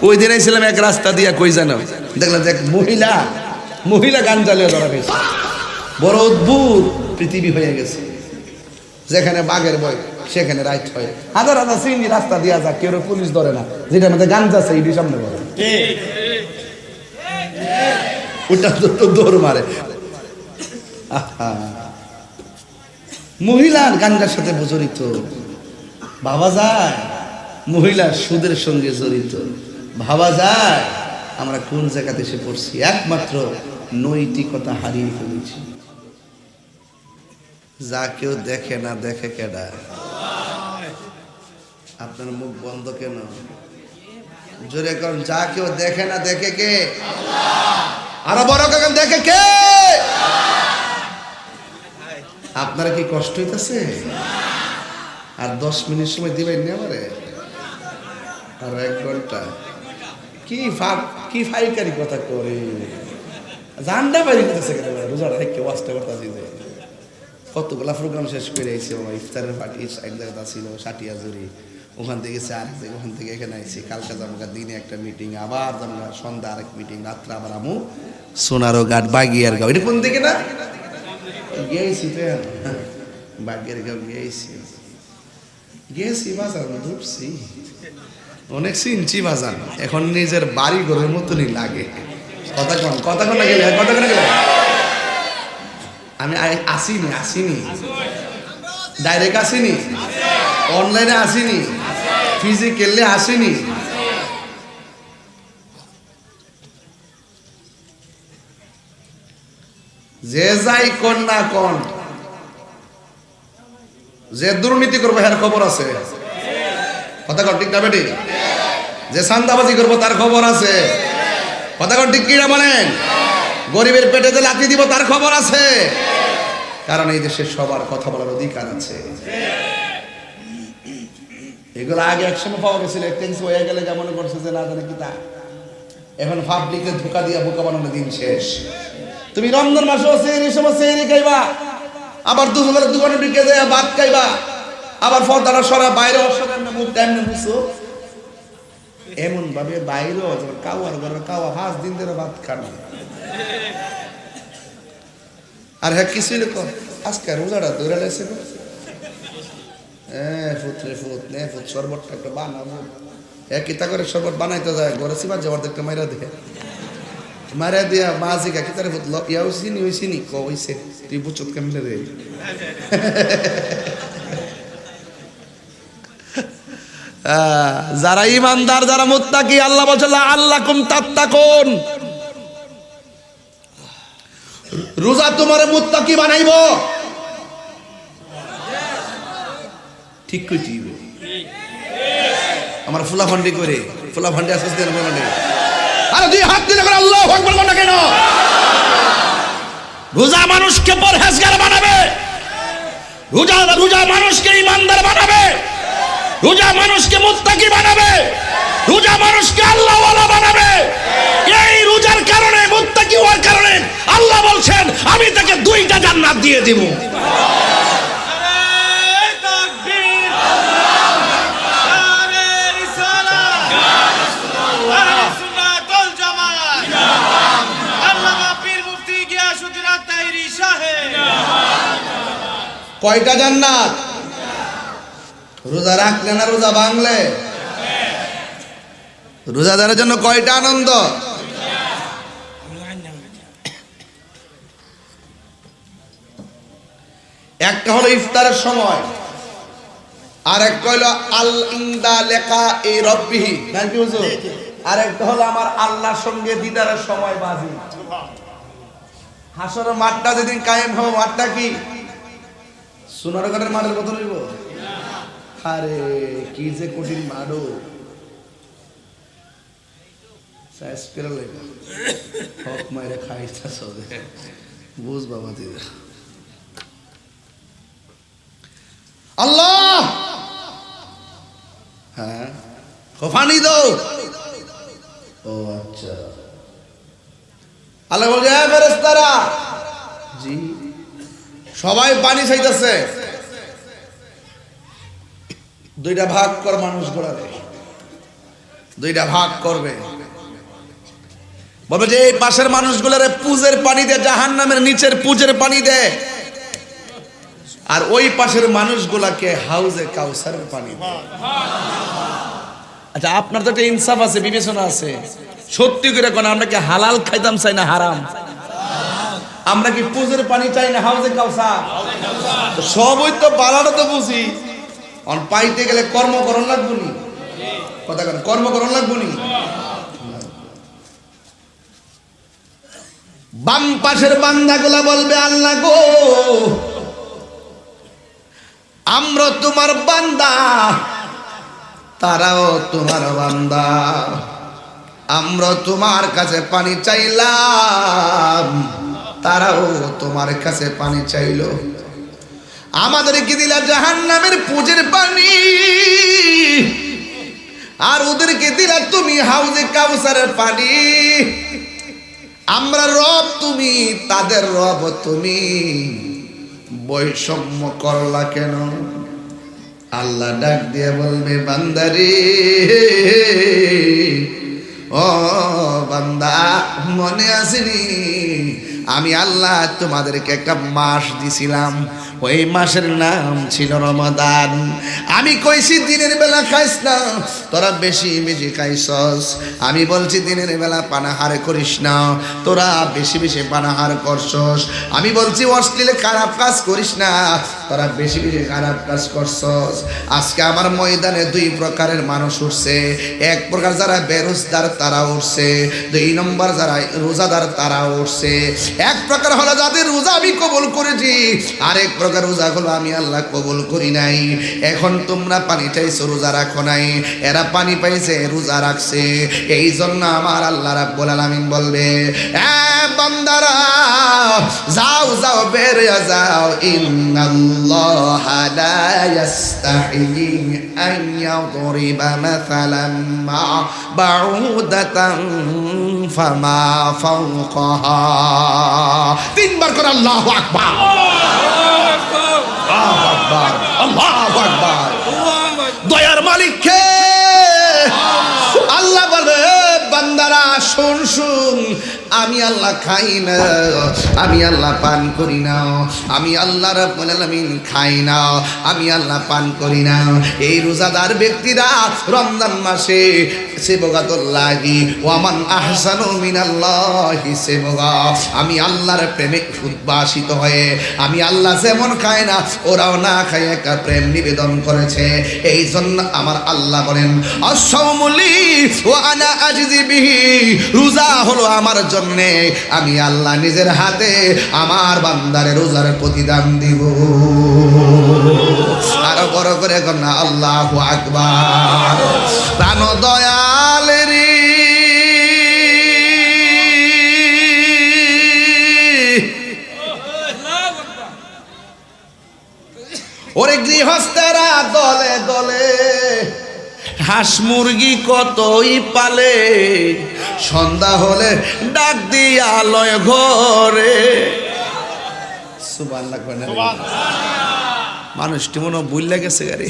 ওই দিন ছিলাম এক রাস্তা দিয়া, কই জানো, দেখলাম যে এক মহিলা গান জ্বালিয়ে ধরা গেছে। বড় অদ্ভুত পৃথিবী হয়ে গেছে, যেখানে বাঘের ভয় সেখানে রাইট হয়। হাজার হাজার সিন্নি রাস্তা দিয়া যাক, কেউ পুলিশ ধরে না, যেটার মধ্যে গান যাচ্ছে এটি সামনে বলে ওটা তো দৌড় মারে। মহিলার গানটার সাথে জড়িত, ভাবা যায় মহিলা সুদের সঙ্গে জড়িত, ভাবা যায় আমরা কোন জায়গাতে এসে পড়ছি। একমাত্র নৈতিকতা হারিয়ে ফেলেছি। যা কেউ দেখে না, দেখে কেডা? আপনার মুখ বন্ধ কেন? জোরে কারণ যা কেউ দেখে না, দেখে কে? আরো বড় কারণ দেখে কে? আপনারা কি কষ্ট হইতেছে? আর 10 মিনিট সময় দিবেন না আমারে? আর 1 ঘন্টা? কি ফাইকারি কথা করে জানটা পারি দিতেছে কেন? রোজার থেকে ওয়াজটা করতে দিতে কতগুলা প্রোগ্রাম শেষ করে আইছি। ইফতারের পার্টি এক জায়গাটা ছিল সাটিয়াজুরি, ওখান থেকে গেছে আরেক জায়গা, ওখান থেকে এখানে আইছি। কালকে যাবো দিনে একটা মিটিং, আবার যাবো সন্ধ্যা আরেক মিটিং, রাত্রে আবার আমু সোনারো ঘাট বাগিয়ার গাঁও। এটা কোন দিকে না গিয়েছি তো বাগিয়ার গাঁও গিয়েছি বাজার ঢুকছি, অনেক চিনছি বাজার। এখন নিজের বাড়ি ঘরের মতনই লাগে। কথা কন গেলে আমি আসিনি ডাইরেক্ট আসিনি, অনলাইনে আসিনি, ফিজিক্যালি আসিনি। যে যাই কোন না কোন, যে দুর্নীতি করবো এর খবর আছে। কথা কন ঠিক না বেটি? যে সান্দাবাজি করবো তার খবর আছে। কথা কন ঠিক কিনা বলেন? গরিবের পেটে যে লাথি দিব তার খবর আছে। কারণ এই দেশে সবার কথা বলার অধিকার আছে। এগুলো আগে একসময় পাওয়া গেছিল, এক্সচেঞ্জ হয়ে গেলে যেমন করছে যে না জানে কি তা। এখন পাবলিকে ধোকা দিয়া বোকা বানানোর দিন শেষ। তুমি রমজান মাসেও সেহরি সময় সেহরি খাইবা, আবার দুপুরে দোকানে ঢুকে যায় ভাত খাইবা, আবার ফর্দাটা সরা বাইরে মুখ টাইম বুঝছো এমন ভাবে বাইরে কাওয়ার ঘরে কাওয়া 5 দিন ধরে ভাত খানা। আর হ্যাঁ কিছুই লোক আজকে রোজাটা দৌড়ে লেছে, ফুট শরবতটা একটা বানাবো। কিতা করে শরবত বানাইতে যায় ঘরে সিবা যাওয়ার একটা মাইরা দেখে মারা দিয়া মাঝে কি তারে ফুটল ইয়াও চিনি হইছি নি কইছে তুই বুঝত কেমনে রে। যারা ইমানদার, যারা মুত্তাকি, আল্লাহ বলছে আল্লাকুম তাত্তাকুন, রোজা তোমারে মুত্তাকি বানাইবো। ঠিক কইছি আমার ফুলাফান্ডি করে, ফুলাফান্ডি আসছে দেন বলে আরে দুই হাত দিলে করে আল্লাহু আকবার বল না কেন? রোজা মানুষকে পরহেজগার বানাবে, রোজা মানুষকে ইমানদার বানাবে, রোজা মানুষকে মুত্তাকি বানাবে, রোজা মানুষকে আল্লাহওয়ালা বানাবে। এই রোজার কারণে, মুত্তাকি হওয়ার কারণে আল্লাহ বলছেন আমি তাকে 2টা জান্নাত দিয়ে দেব। কয়টা জান্নাত? রোজা রাখলে না রোজা ভাঙলে? রোজাদারের জন্য কয়টা আনন্দ? একটা হলো ইফতারের সময়, আর একটা হলো আল ইনদা লেখা এই রব্বিহি, নাকি বুঝো? আর একটা হলো আমার আল্লাহর সঙ্গে দিদারের সময় বাজি। হাসরের মাঠটা যেদিন কায়েম হবে, মাঠটা কি সোনারগাঁয়ের মাঠের কথা নিব? আরে কি যে কঠিন মাঠও, হক মাইরে খাইতা সবে বুঝ বাবা দিদা। আল্লাহ হ্যাঁ পানি দাও। ও আচ্ছা, আল্লাহ বলছে ফেরেশতারা জি সবাই পানি চাইতেছে, 2টা ভাগ কর মানুষ গোড়ালে। দুইটা ভাগ করবে, বলবে যে এই পাশের মানুষগুলোরে পুজের পানি দেয়, জাহান্নামের নিচের পুজের পানি দেয়, আর ওই পাশের মানুষগুলাকে হাউজে কাউসারের পানি দেয়। আচ্ছা, আপনার তো একটা ইনসাফ আছে, বিবেচনা আছে, সত্যি করে কোন আমরা কি হালাল খাইতাম চাই না হারাম? আমরা কি পুজের পানি চাই না হাউজে কাউসার? সবই তো বালাটা তো বুঝি, অন পাইতে গেলে কর্মকরণ লাগবো নি, কথা কেন কর্মকরণ লাগবো নি? বাম পাশের বান্দাগুলা বলবে আল্লাহ গো, আমরা তোমার বান্দা, তারাও তোমার বান্দা, আমরা তোমার কাছে পানি চাইলাম, তারাও তোমার কাছে পানি চাইলো, আমাদেরকে দিলা জাহান্নামের পুজের পানি, আর ওদেরকে দিলা তুমি হাউজে কাউসারের পানি। আমরা রব তুমি, তাদের রব তুমি, বৈষম্য করলা কেন? আল্লাহ ডাক দিয়ে বলবে বান্দারে, ও বান্দা মনে আসেনি আমি আল্লাহ তোমাদেরকে একটা মাস দিছিলাম, ওই মাসের নাম ছিল রমাদান। আমি কইছি দিনের বেলা খাইস না, তোরা বেশি বেশি খাইছস। আমি বলছি দিনের বেলা পানাহার করিস না, তোরা বেশি বেশি পানাহার করছস। আমি বলছি অশ্লীল খারাপ কাজ করিস না, তোরা বেশি বেশি খারাপ কাজ করছস। আজকে আমার ময়দানে দুই প্রকারের মানুষ উঠছে, এক প্রকার যারা বেরোজগার তারা উঠছে, দুই নম্বর যারা রোজাদার তারা উঠছে। এক প্রকার হলো যাদের রোজা আমি কবুল করেছি, আরেক প্রকার রোজা হলো আমি আল্লাহ কবুল করি নাই। এখন তোমরা পানি চাইছো, রোজা রাখো নাই, এরা পানি পাইছে, রোজা রাখছে। এই জন্য আমার আল্লাহ রাব্বুল আলামিন বলবে, এ বান্দারা যাও যাও বের হয়ে যাও, ইন্নাল্লাহা লা ইস্তাহি আন ইয়াদরিবা মাসালাম মা বাউদাতান ফামা ফাওকাহা। তিনবার করে আল্লাহু আকবার, আল্লাহু আকবার, আল্লাহু আকবার। দয়ার মালিক কে? আল্লাহ বলে বান্দারা শোন শোন, আমি আল্লাহ খাই না, আমি আল্লাহ পান করি না, আমি আল্লাহ রাব্বুল আলামিন খাই না, আমি আল্লাহ পান করি না। এই রোজাদার ব্যক্তিরা রমজান মাসে সেবগাতুল্লাহি ওয়া মান আহসানু মিনাল্লাহি সেবগা, আমি আল্লাহর প্রেমে উদ্ভাসিত হয়ে, আমি আল্লাহ যেমন খায় না ওরাও না খায় একটা প্রেম নিবেদন করেছে। এই জন্য আমার আল্লাহ বলেন আস-সাওমুলি ওয়া আনা আজজি বিহি, রোজা হলো আমার জন্য, আমি আল্লাহ নিজের হাতে আমার বান্দারে রোজার প্রতিদান দিব। আরো বড় করে কন্যা আল্লাহু আকবার। প্রাণ দয়াল রে, ওরে গৃহস্থেরা দলে দলে হাঁস মুরগি কতই পালে, সন্ধ্যা হলে ডাক দিয়া লয় ঘরে। সুবহানাল্লাহ। মানুষটি মনে ভুল লেগেছে গাড়ি।